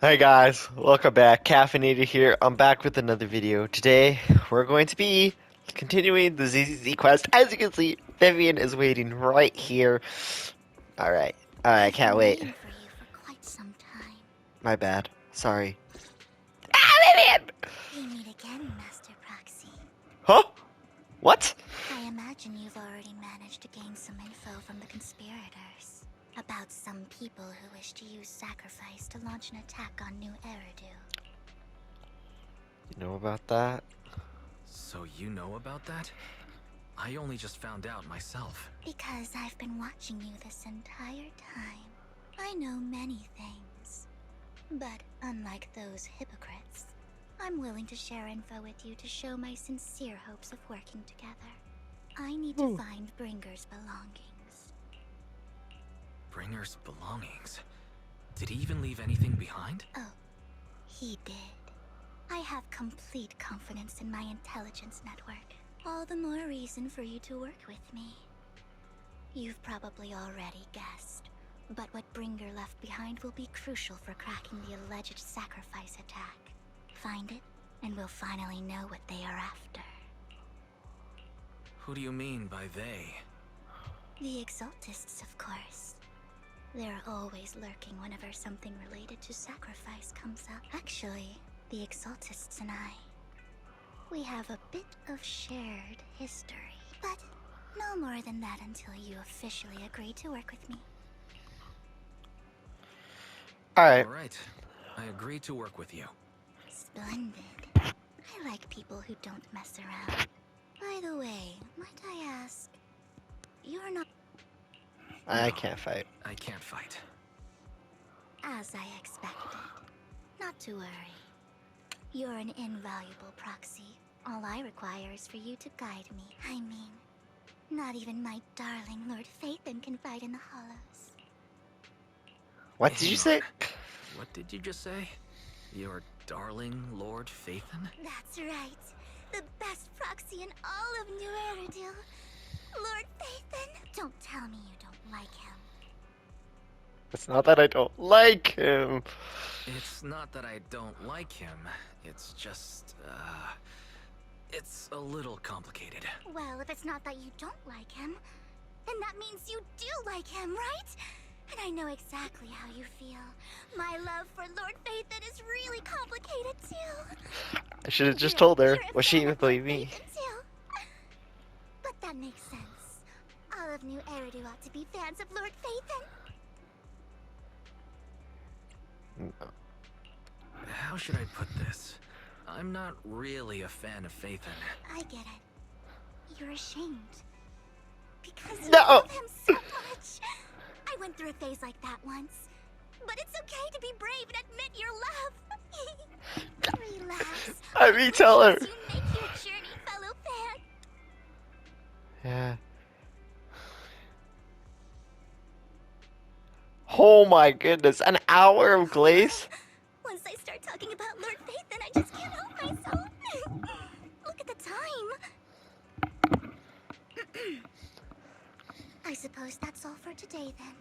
Hey guys, welcome back. Cafenator here. I'm back with another video. Today, we're going to be continuing the ZZZ quest. As you can see, Vivian is waiting right here. Alright. I can't I've been wait. waiting for you for quite some time. My bad. Sorry. Ah, Vivian! We meet again, Master Proxy. Huh? What? I imagine you've already managed to gain some info from the conspirators about some people who wish to use sacrifice to launch an attack on New Eridu. You know about that? So you know about that? I only just found out myself. Because I've been watching you this entire time. I know many things. But unlike those hypocrites, I'm willing to share info with you to show my sincere hopes of working together. I need to find Bringer's belongings. Bringer's belongings? Did he even leave anything behind? Oh, he did. I have complete confidence in my intelligence network. All the more reason for you to work with me. You've probably already guessed, but what Bringer left behind will be crucial for cracking the alleged sacrifice attack. Find it, and we'll finally know what they are after. Who do you mean by they? The Exaltists, of course. They're always lurking whenever something related to sacrifice comes up. Actually, the Exaltists and I, we have a bit of shared history. But no more than that until you officially agree to work with me. Alright. Alright, I agree to work with you. Splendid. I like people who don't mess around. By the way, might I ask, you're not... I No, can't fight. I can't fight. As I expected. Not to worry. You're an invaluable proxy. All I require is for you to guide me. I mean, not even my darling Lord Phaethon can fight in the hollows. What did Hang you say? on. What did you just say? Your darling Lord Phaethon? That's right. The best proxy in all of New Eridu. Lord Phaethon. Don't tell me you don't like him. It's not that I don't like him. It's not that I don't like him. It's just, it's a little complicated. Well, if it's not that you don't like him, then that means you do like him, right? And I know exactly how you feel. My love for Lord Phaethon is really complicated too. I should have just You're- told her. you're a Will she fan even of Lord believe me? Phaethon too. But that makes sense. All of New Eridu ought to be fans of Lord Phaethon. How should I put this? I'm not really a fan of Phaethon. I get it. You're ashamed. Because you No! love him so much. I went through a phase like that once. But it's okay to be brave and admit your love. Relax. I mean, tell her. You make your journey, fellow fan. Yeah. Oh my goodness, an hour of glaze? Once I start talking about Lord Phaethon, I just can't help myself. Look at the time. I suppose that's all for today then.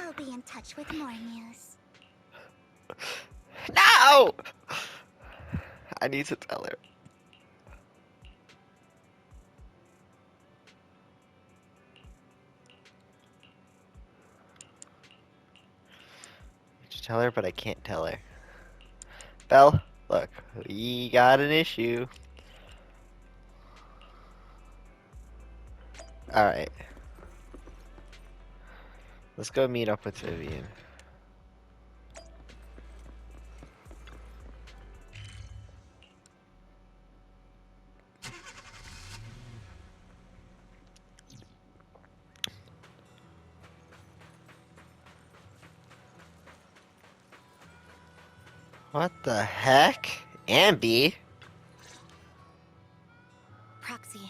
I'll be in touch with more news. No! I need to tell her. I need to tell her, but I can't tell her. Belle, look, we got an issue. Alright. Let's go meet up with Vivian. What the heck? Ambi? Proxy,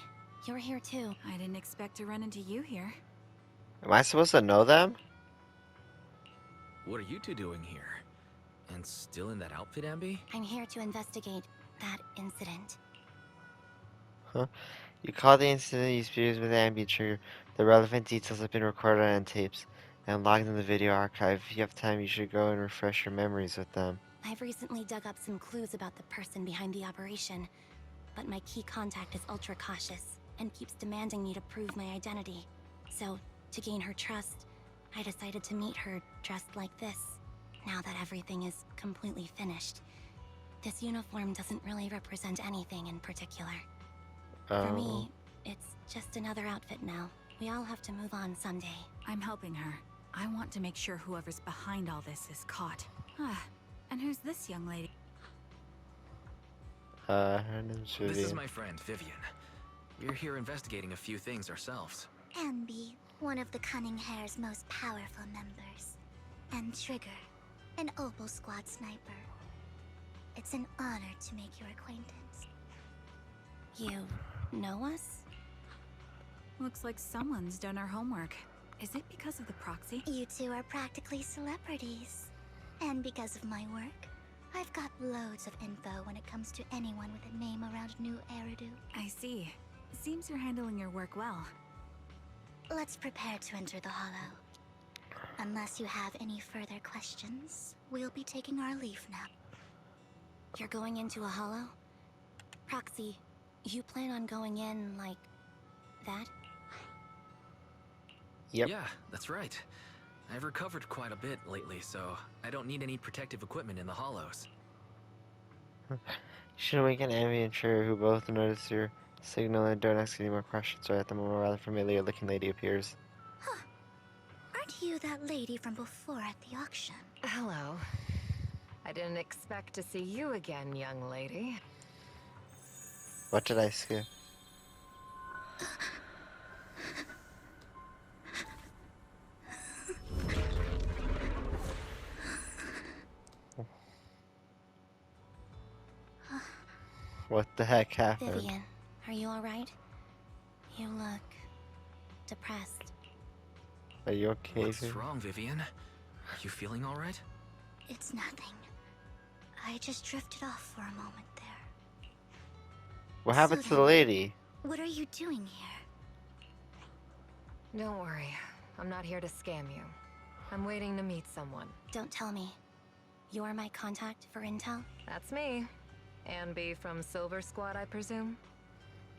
you're here too. I didn't expect to run into you here. Am I supposed to know them? What are you two doing here? And still in that outfit, Ambi? I'm here to investigate that incident. You call the incident you experience with the ambient trigger. The relevant details have been recorded on tapes and logged in the video archive. If you have time, you should go and refresh your memories with them. I've recently dug up some clues about the person behind the operation, but my key contact is ultra cautious and keeps demanding me to prove my identity. So, to gain her trust, I decided to meet her dressed like this. Now that everything is completely finished, this uniform doesn't really represent anything in particular. For me, it's just another outfit now. We all have to move on someday. I'm helping her. I want to make sure whoever's behind all this is caught. And who's this young lady? Her name's This is Vivian. my friend, Vivian. We're here investigating a few things ourselves. Ambi, one of the Cunning Hair's most powerful members. And Trigger, an Opal Squad sniper. It's an honor to make your acquaintance. You know us? Looks like someone's done her homework. Is it because of the proxy? You two are practically celebrities. And because of my work, I've got loads of info when it comes to anyone with a name around New Eridu. I see. Seems you're handling your work well. Let's prepare to enter the Hollow. Unless you have any further questions, we'll be taking our leave now. You're going into a hollow? Proxy, you plan on going in like that? Yep. Yeah, that's right. I've recovered quite a bit lately, so I don't need any protective equipment in the hollows. Should make an ambient sure who both notice your signal and don't ask any more questions. Right at the moment, a rather familiar looking lady appears. Huh. Aren't you that lady from before at the auction? Hello. I didn't expect to see you again, young lady. What did I skip? What the heck happened? Vivian, are you alright? You look depressed. Are you okay? What's Vivian? wrong, Vivian? Are you feeling all right? It's nothing. I just drifted off for a moment there. What happened So to the then- lady? What are you doing here? Don't worry. I'm not here to scam you. I'm waiting to meet someone. Don't tell me. You're my contact for intel? That's me. Ambi from Silver Squad, I presume?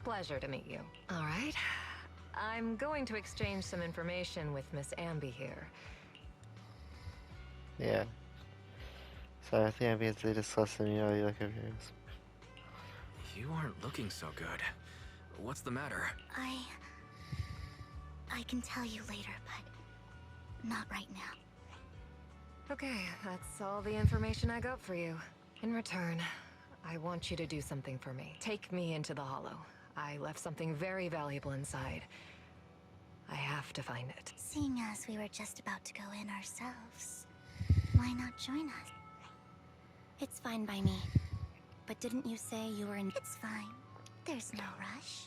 Pleasure to meet you. All right. I'm going to exchange some information with Miss Ambi here. Yeah. So I think ambience they discussed and you know you look at yours. You aren't looking so good. What's the matter? I can tell you later, but not right now. Okay, that's all the information I got for you. In return, I want you to do something for me. Take me into the Hollow. I left something very valuable inside. I have to find it. Seeing as we were just about to go in ourselves, why not join us? It's fine by me. But didn't you say you were in... It's fine. There's no rush.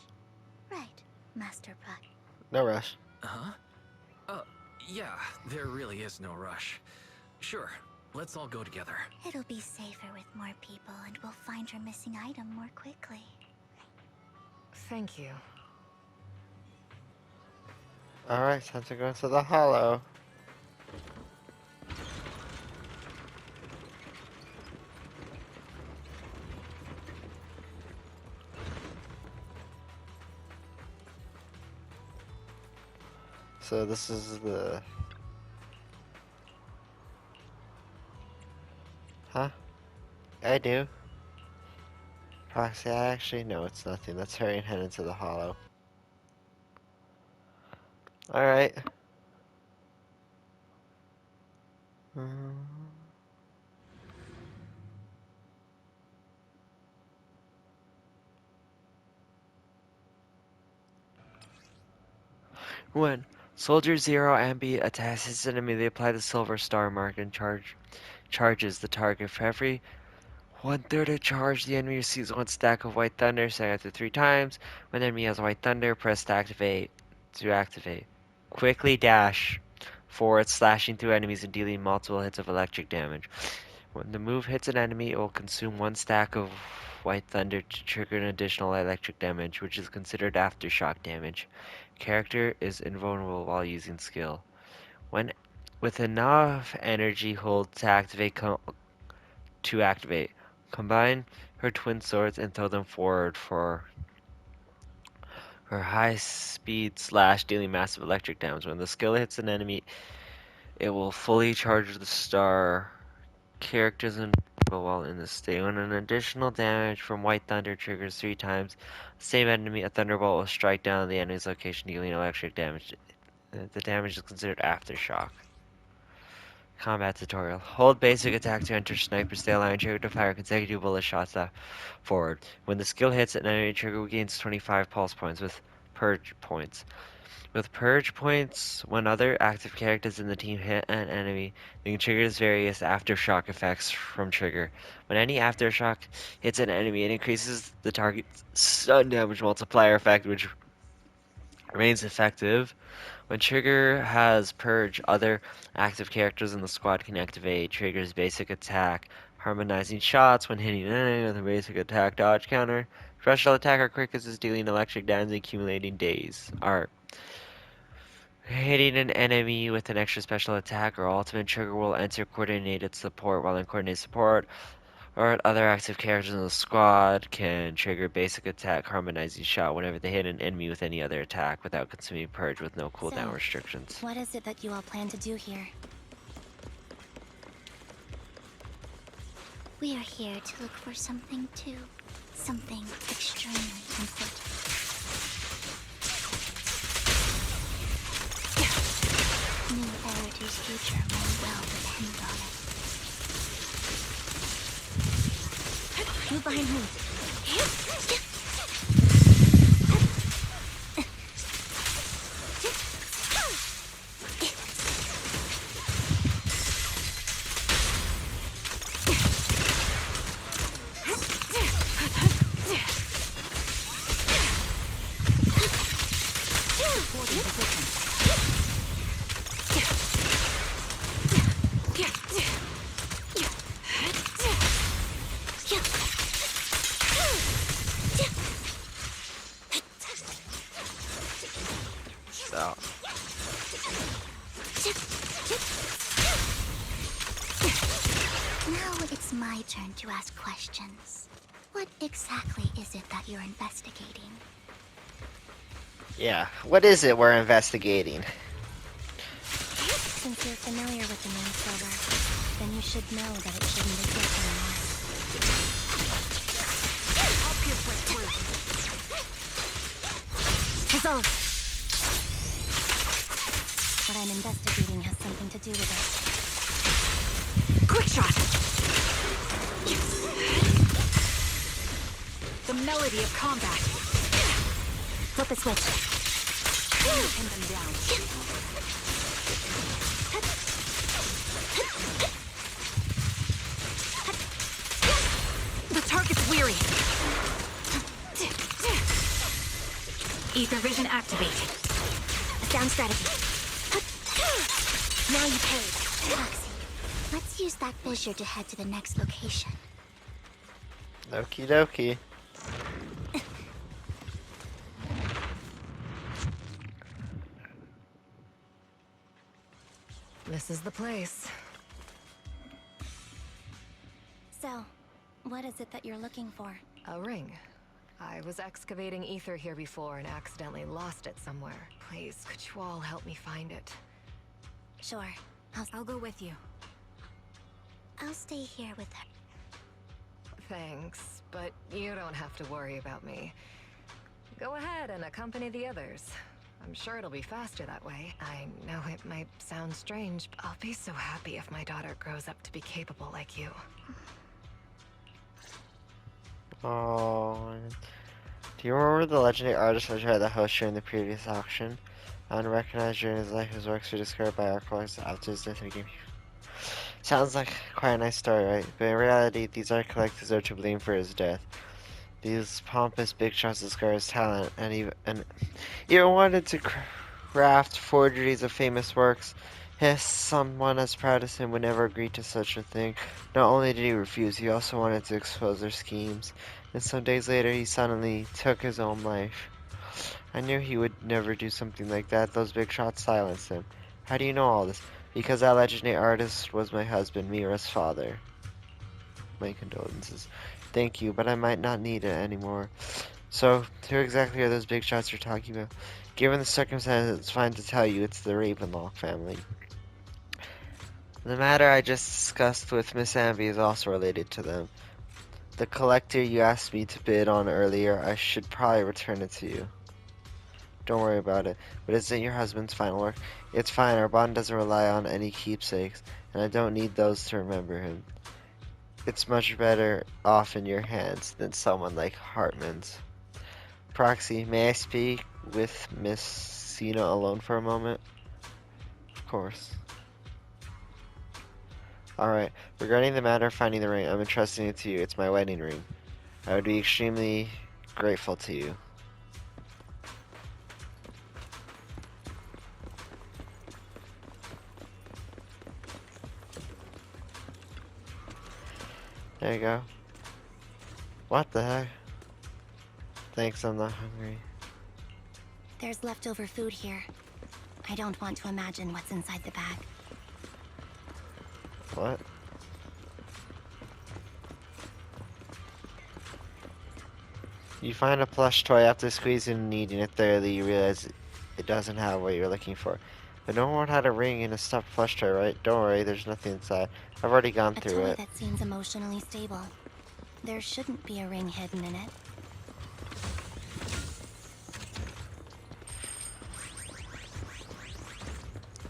Right, Master Puck. No rush. Huh? Yeah, there really is no rush. Sure, let's all go together. It'll be safer with more people and we'll find your missing item more quickly. Thank you. Alright, time to go into the hollow. So this is the... Huh? I do. Proxy, actually, no, it's nothing. Let's hurry and head into the hollow. Alright. When Soldier Zero Ambi attacks his enemy, they apply the silver star mark and charges the target. For every 1/3 of charge, the enemy receives one stack of White Thunder, saying after 3 times. When the enemy has White Thunder, press to activate. Quickly dash forward, slashing through enemies and dealing multiple hits of electric damage. When the move hits an enemy, it will consume 1 stack of White Thunder to trigger an additional electric damage, which is considered aftershock damage. Character is invulnerable while using skill. When with enough energy, hold to activate to activate. Combine her twin swords and throw them forward for her high speed slash, dealing massive electric damage. When the skill hits an enemy, it will fully charge the star characters and while in this state. When an additional damage from White Thunder triggers 3 times, the same enemy, a thunderbolt will strike down the enemy's location, dealing electric damage. The damage is considered aftershock. Combat tutorial. Hold basic attack to enter sniper stay, allowing trigger to fire consecutive bullet shots forward. When the skill hits an enemy, trigger gains 25 pulse points with purge points. With purge points, when other active characters in the team hit an enemy, it triggers various aftershock effects from trigger. When any aftershock hits an enemy, it increases the target's stun damage multiplier effect, which remains effective. When trigger has purge, other active characters in the squad can activate trigger's basic attack, harmonizing shots when hitting an enemy with a basic attack dodge counter. Special attack or quick is dealing electric damage accumulating days. Art. Hitting an enemy with an extra special attack or ultimate trigger will enter coordinated support, while in coordinated support or other active characters in the squad can trigger basic attack harmonizing shot whenever they hit an enemy with any other attack without consuming purge with no cooldown So, restrictions. what is it that you all plan to do here? We are here to look for something too. Something extremely important. New Eritor's future may well depend on it. Move behind me. So, Now it's my turn to ask questions. What exactly is it that you're investigating? yeah, what is it we're investigating? Since you're familiar with the main server, then you should know that it shouldn't exist anymore. I'll pierce right through. Resolve! What I'm investigating has something to do with it. Quick shot! The melody of combat. Flip a switch. Pin them down. The target's weary. Ether vision activated. Sound strategy. Now you paid. Roxy, let's use that fissure to head to the next location. Okie dokie. This is the place. So, what is it that you're looking for? A ring. I was excavating ether here before and accidentally lost it somewhere. Please, could you all help me find it? Sure. I'll go with you. I'll stay here with her. Thanks, but you don't have to worry about me. Go ahead and accompany the others. I'm sure it'll be faster that way. I know it might sound strange, but I'll be so happy if my daughter grows up to be capable like you. Oh, do you remember the legendary artist who tried the host during the previous auction? Unrecognized during his life, his works were discovered by our collectors after his death in the game. Sounds like quite a nice story, right? But in reality, these art collectors are to blame for his death. These pompous big shots discovered his talent, and even wanted to craft forgeries of famous works. Yes, someone as proud as him would never agree to such a thing. Not only did he refuse, he also wanted to expose their schemes. And some days later, he suddenly took his own life. I knew he would never do something like that. Those big shots silenced him. How do you know all this? Because that legendary artist was my husband, Mira's father. My condolences. Thank you, but I might not need it anymore. So, who exactly are those big shots you're talking about? Given the circumstances, it's fine to tell you it's the Ravenlock family. The matter I just discussed with Miss Amby is also related to them. The collector you asked me to bid on earlier, I should probably return it to you. Don't worry about it, but isn't your husband's final work? It's fine, our bond doesn't rely on any keepsakes, and I don't need those to remember him. It's much better off in your hands than someone like Hartman's. Proxy, may I speak with Miss Cena alone for a moment? Of course. Alright, regarding the matter of finding the ring, I'm entrusting it to you. It's my wedding ring. I would be extremely grateful to you. There you go. What the heck? Thanks, I'm not hungry. There's leftover food here. I don't want to imagine what's inside the bag. What? You find a plush toy after squeezing and kneading it thoroughly, you realize it doesn't have what you're looking for. But no one had a ring in a stuffed plush toy, right? Don't worry, there's nothing inside. I've already gone A through toy it. that seems emotionally stable. There shouldn't be a ring hidden in it.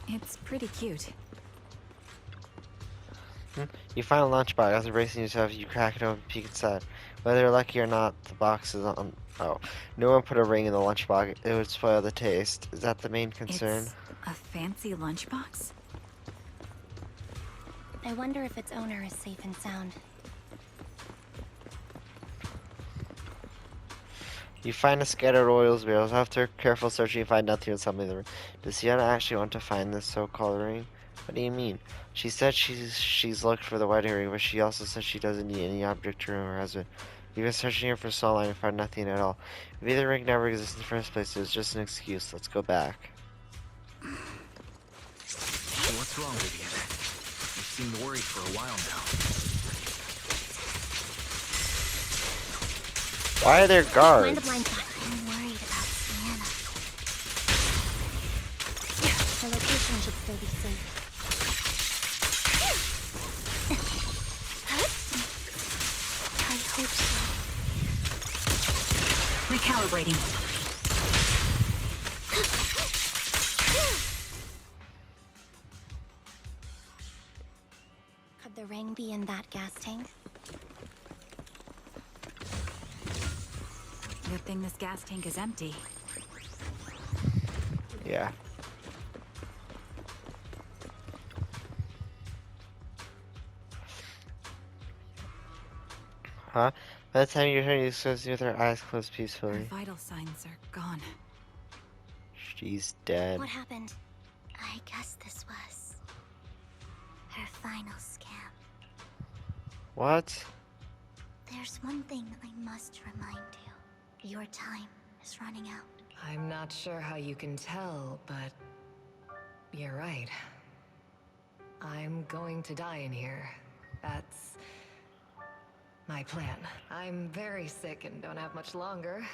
It's pretty cute. You find a lunchbox. After bracing yourself, you crack it open and peek inside. Whether you're lucky or not, the box is on. Oh, no one put a ring in the lunchbox. It would spoil the taste. Is that the main concern? It's a fancy lunchbox? I wonder if its owner is safe and sound. You find a scattered oils barrels. After careful searching, you find nothing but something in the ring. Does Sienna actually want to find this so-called ring? What do you mean? She said she's looked for the wedding ring, but she also said she doesn't need any object to ruin her husband. You've been searching here for so long and found nothing at all. Maybe the ring never existed in the first place. It was just an excuse. Let's go back. What's wrong, Vivian? You seemed worried for a while now. Why are there Mind guards? the blind spot. I'm worried about Sienna. The location should still be safe. I hope so. Recalibrating. Could the ring be in that gas tank? Good thing this gas tank is empty. Yeah. Huh? By the time you return, you see with her eyes closed Her peacefully. vital signs are gone. She's dead. What happened? I guess this was her final scam. What? There's one thing I must remind you. Your time is running out. I'm not sure how you can tell, but you're right. I'm going to die in here. That's my plan. I'm very sick and don't have much longer.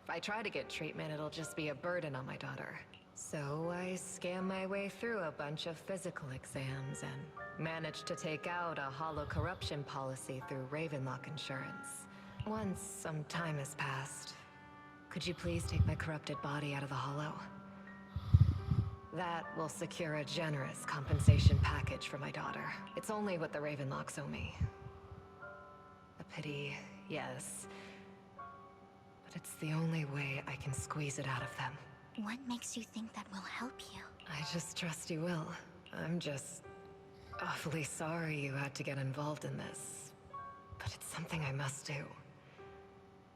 If I try to get treatment, it'll just be a burden on my daughter. So I scam my way through a bunch of physical exams and managed to take out a hollow corruption policy through Ravenlock Insurance. Once some time has passed, could you please take my corrupted body out of the hollow? That will secure a generous compensation package for my daughter. It's only what the Ravenlocks owe me. A pity, yes. But it's the only way I can squeeze it out of them. What makes you think that will help you? I just trust you will. I'm just awfully sorry you had to get involved in this. But it's something I must do.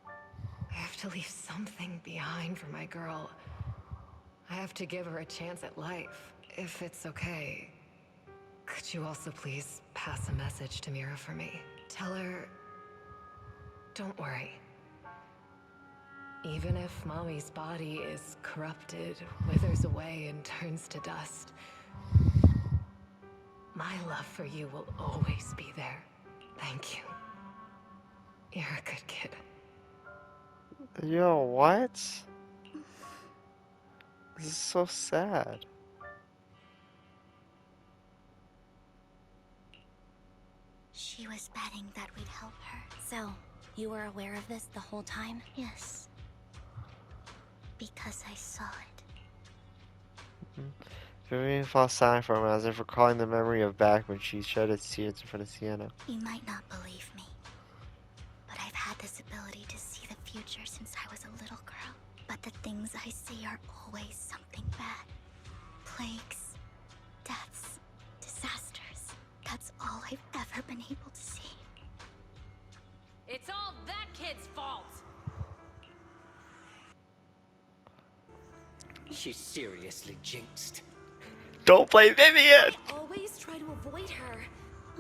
I have to leave something behind for my girl. I have to give her a chance at life. If it's okay, could you also please pass a message to Mira for me? Tell her, don't worry. Even if Mommy's body is corrupted, withers away, and turns to dust, my love for you will always be there. Thank you. You're a good kid. Yo, what? This is so sad. She was betting that we'd help her. So, you were aware of this the whole time? Yes. Because I saw it. Vivian falls silent for a moment as if recalling the memory of back when she shed its tears in front of Sienna. You might not believe me, but I've had this ability to see the future since I was a little girl. But the things I see are always something bad. Plagues, deaths, disasters. That's all I've ever been able to see. It's all that kid's fault! She's seriously jinxed. Don't play Vivian! Always try to avoid her.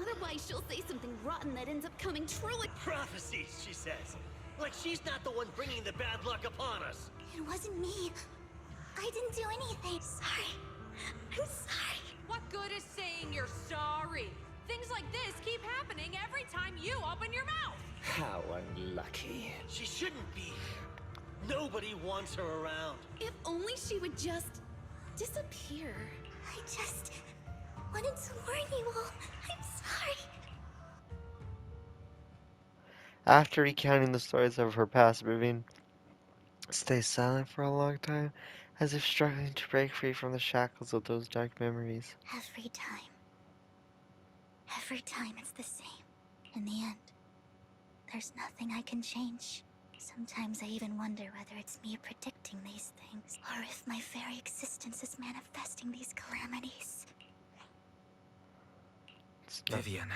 Otherwise, she'll say something rotten that ends up coming true. Prophecies, she says. Like she's not the one bringing the bad luck upon us. It wasn't me. I didn't do anything. Sorry. I'm sorry. What good is saying you're sorry? Things like this keep happening every time you open your mouth! How unlucky. She shouldn't be. Nobody wants her around. If only she would just disappear. I just wanted to warn you all. I'm sorry. After recounting the stories of her past, Vivian stays silent for a long time, as if struggling to break free from the shackles of those dark memories. Every time it's the same. In the end, there's nothing I can change. Sometimes I even wonder whether it's me predicting these things, or if my very existence is manifesting these calamities. Vivian,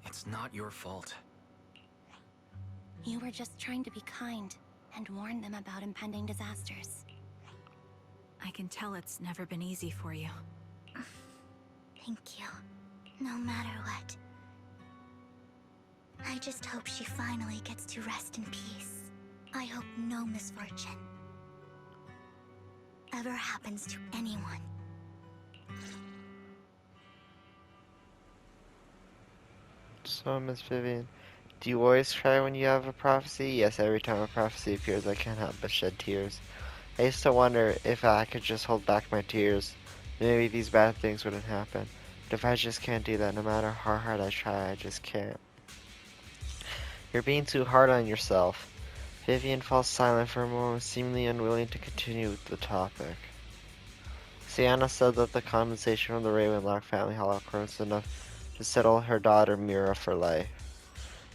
it's not your fault. You were just trying to be kind and warn them about impending disasters. I can tell it's never been easy for you. Thank you. No matter what. I just hope she finally gets to rest in peace. I hope no misfortune ever happens to anyone. So, Miss Vivian, do you always cry when you have a prophecy? Yes, every time a prophecy appears, I can't help but shed tears. I used to wonder if I could just hold back my tears, maybe these bad things wouldn't happen. But if I just can't do that, no matter how hard I try, I just can't. You're being too hard on yourself. Vivian falls silent for a moment, seemingly unwilling to continue with the topic. Sienna said that the compensation from the Ravenlock family holocron was enough to settle her daughter Mira for life.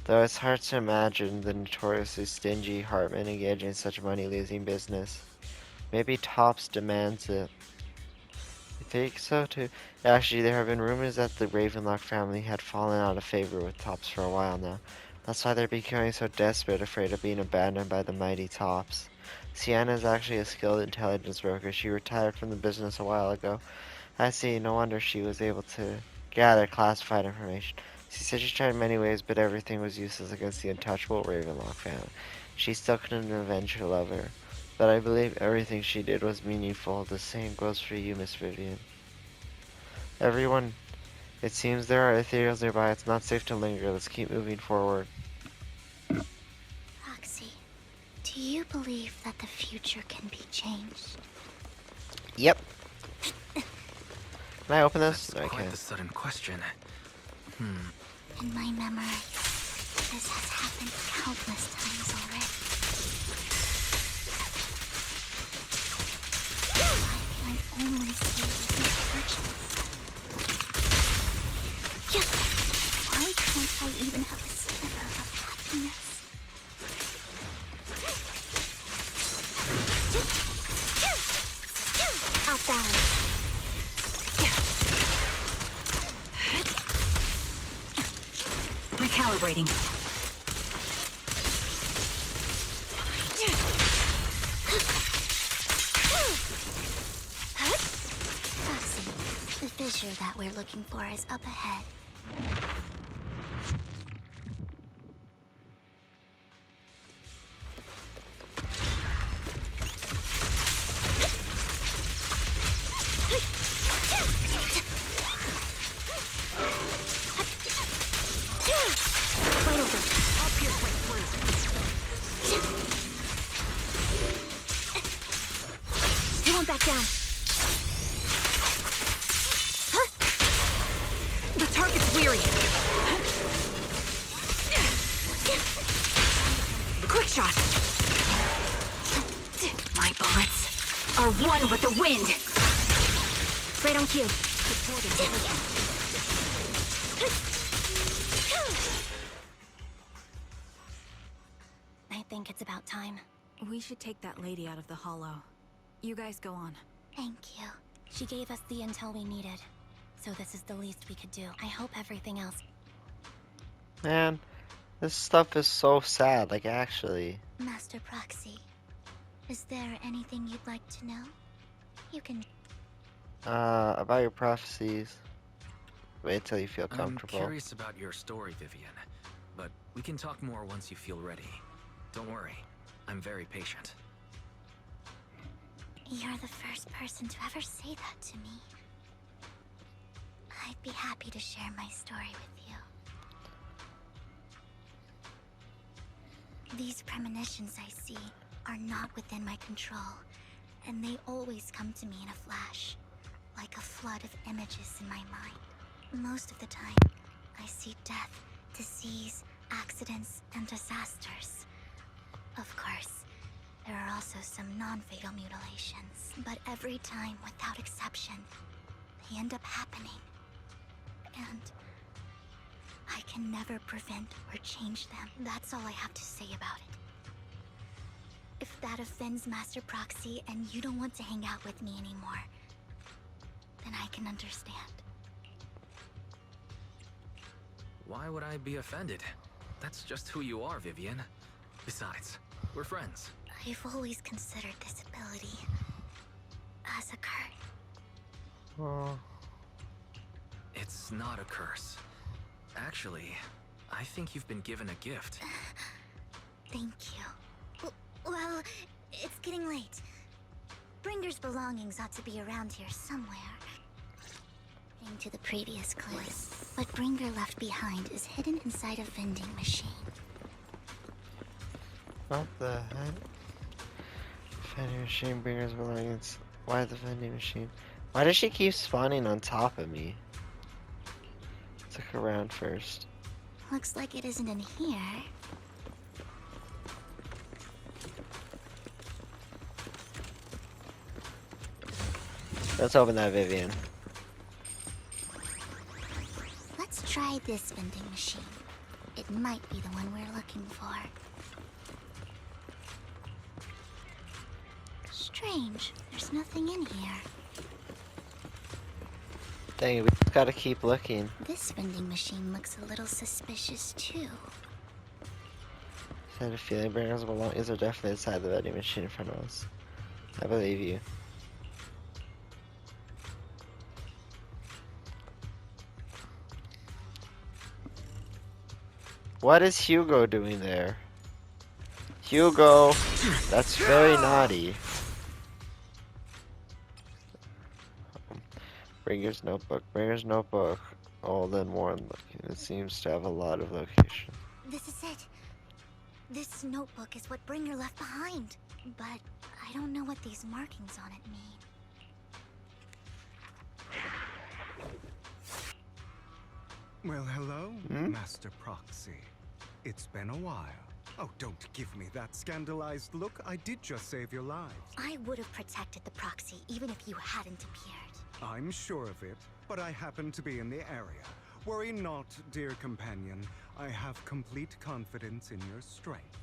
Though it's hard to imagine the notoriously stingy Hartman engaging in such money-losing business. Maybe Topps demands it. You think so too? Actually, there have been rumors that the Ravenlock family had fallen out of favor with Topps for a while now. That's why they're becoming so desperate, afraid of being abandoned by the mighty Topps. Sienna is actually a skilled intelligence broker. She retired from the business a while ago. I see, no wonder she was able to gather classified information. She said she tried many ways, but everything was useless against the untouchable Ravenlock family. She still couldn't avenge her lover. But I believe everything she did was meaningful. The same goes for you, Miss Vivian. Everyone, it seems there are ethereals nearby. It's not safe to linger. Let's keep moving forward. Roxy, do you believe that the future can be changed? Yep. Can I open this? That's No, I quite can't. the sudden question. In my memory, this has happened countless times already. Why can I only see misfortunes? Why can't I even have a sliver of happiness? Off balance. Recalibrating. Roxy, the fissure that we're looking for is up ahead. Back down. Huh? The target's weary. Quick shot. My bullets are one with the wind. Right on cue. I think it's about time. We should take that lady out of the hollow. You guys go on. Thank you. She gave us the intel we needed, so this is the least we could do. I hope everything else... Man, this stuff is so sad, like actually. Master Proxy, is there anything you'd like to know? You can... About your prophecies. Wait till you feel I'm comfortable. curious about your story, Vivian, but we can talk more once you feel ready. Don't worry, I'm very patient. You're the first person to ever say that to me. I'd be happy to share my story with you. These premonitions I see are not within my control, and they always come to me in a flash, like a flood of images in my mind. Most of the time, I see death, disease, accidents, and disasters. Of course, there are also some non-fatal mutilations, but every time, without exception, they end up happening. And I can never prevent or change them. That's all I have to say about it. If that offends Master Proxy and you don't want to hang out with me anymore, then I can understand. Why would I be offended? That's just who you are, Vivian. Besides, we're friends. I've always considered this ability as a curse. Oh. It's not a curse. Actually, I think you've been given a gift. Thank you. Well, it's getting late. Bringer's belongings ought to be around here somewhere. To the previous clues. What Bringer left behind is hidden inside a vending machine. What the heck? Vending machine Bringer's belongings. Why the vending machine? Why does she keep spawning on top of me? Let's look around first. Looks like it isn't in here. Let's open that, Vivian. Let's try this vending machine. It might be the one we're looking for. Strange, there's nothing in here. Dang it, we just gotta keep looking. This vending machine looks a little suspicious too. I had a feeling Bringer's belongings are definitely inside the vending machine in front of us. I believe you. What is Hugo doing there? Hugo! That's very naughty. Bringer's notebook. Bringer's notebook. All in one looking. It seems to have a lot of location. This is it. This notebook is what Bringer left behind. But I don't know what these markings on it mean. Well, hello, Hmm? Master Proxy. It's been a while. Oh, don't give me that scandalized look. I did just save your lives. I would have protected the proxy even if you hadn't appeared. I'm sure of it, but I happen to be in the area. Worry not, dear companion. I have complete confidence in your strength.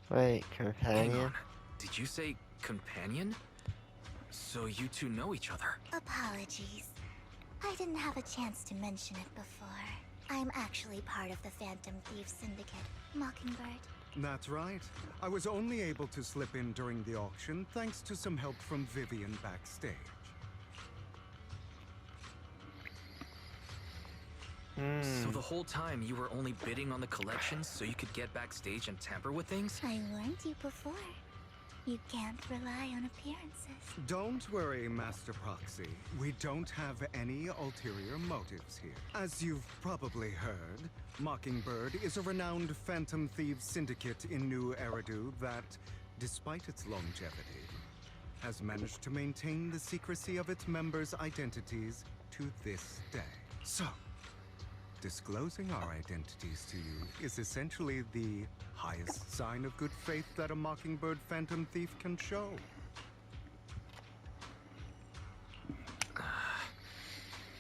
Wait, Hang companion? on. Did you say companion? So you two know each other? Apologies. I didn't have a chance to mention it before. I'm actually part of the Phantom Thieves Syndicate, Mockingbird. That's right. I was only able to slip in during the auction thanks to some help from Vivian backstage. So the whole time you were only bidding on the collections so you could get backstage and tamper with things? I warned you before. You can't rely on appearances. Don't worry, Master Proxy. We don't have any ulterior motives here. As you've probably heard, Mockingbird is a renowned Phantom Thieves syndicate in New Eridu that, despite its longevity, has managed to maintain the secrecy of its members' identities to this day. So, disclosing our identities to you is essentially the highest sign of good faith that a Mockingbird Phantom Thief can show.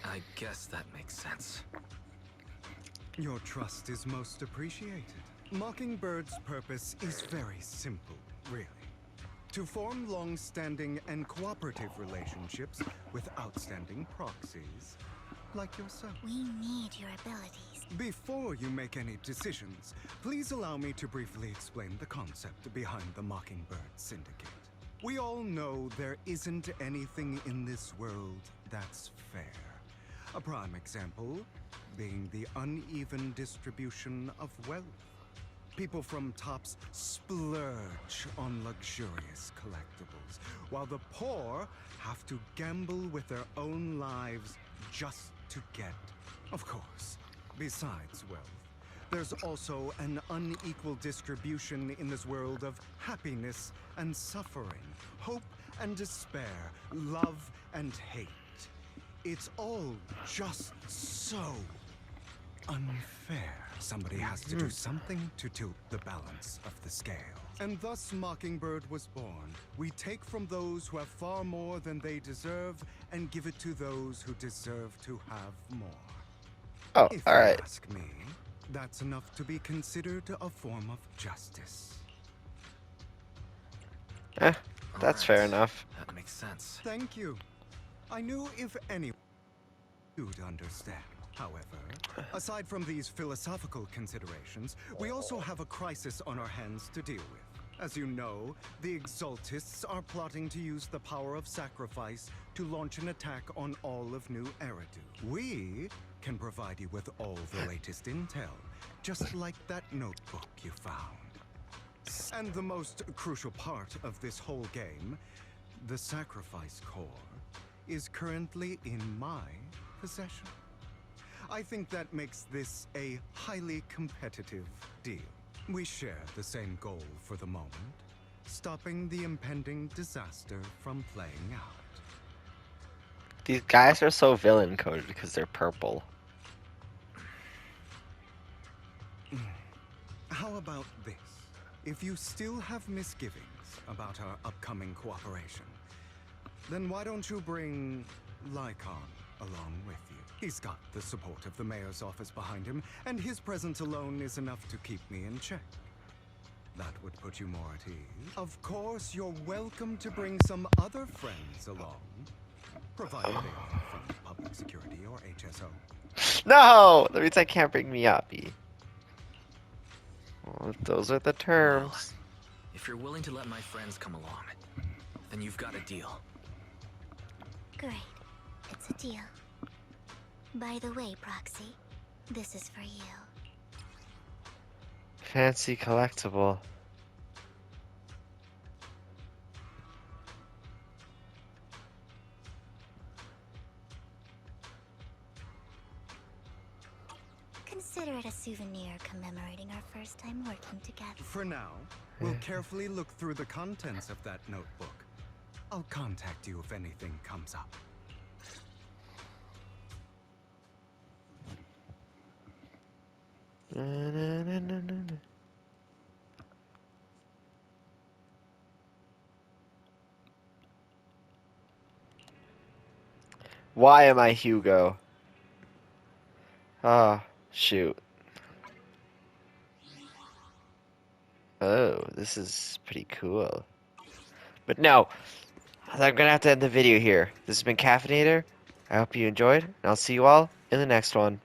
I guess that makes sense. Your trust is most appreciated. Mockingbird's purpose is very simple, really. To form long-standing and cooperative relationships with outstanding proxies, like yourself. We need your abilities. Before you make any decisions, please allow me to briefly explain the concept behind the Mockingbird Syndicate. We all know there isn't anything in this world that's fair. A prime example being the uneven distribution of wealth. People from tops splurge on luxurious collectibles, while the poor have to gamble with their own lives just to get, of course, besides wealth. There's also an unequal distribution in this world of happiness and suffering, hope and despair, love and hate. It's all just so unfair. Somebody has to do something to tilt the balance of the scale. And thus Mockingbird was born. We take from those who have far more than they deserve and give it to those who deserve to have more. Oh, If alright. you ask me, that's enough to be considered a form of justice. That's fair enough. That makes sense. Thank you. I knew if anyone you'd understand. However, aside from these philosophical considerations, we also have a crisis on our hands to deal with. As you know, the Exaltists are plotting to use the power of sacrifice to launch an attack on all of New Eridu. We can provide you with all the latest intel, just like that notebook you found. And the most crucial part of this whole game, the sacrifice core, is currently in my possession. I think that makes this a highly competitive deal. We share the same goal for the moment, stopping the impending disaster from playing out. These guys are so villain coded because they're purple. How about this? If you still have misgivings about our upcoming cooperation, then why don't you bring Lycon along with you? He's got the support of the mayor's office behind him, and his presence alone is enough to keep me in check. That would put you more at ease. Of course, you're welcome to bring some other friends along, provided they are from public security or HSO. No! That means I can't bring Miyabi. Well, those are the terms. If you're willing to let my friends come along, then you've got a deal. Great. It's a deal. By the way, Proxy, this is for you. Fancy collectible. Consider it a souvenir commemorating our first time working together. For now, we'll carefully look through the contents of that notebook. I'll contact you if anything comes up. Why am I Hugo? Ah, shoot. Oh, this is pretty cool. But no, I'm gonna have to end the video here. This has been Cafenator. I hope you enjoyed, and I'll see you all in the next one.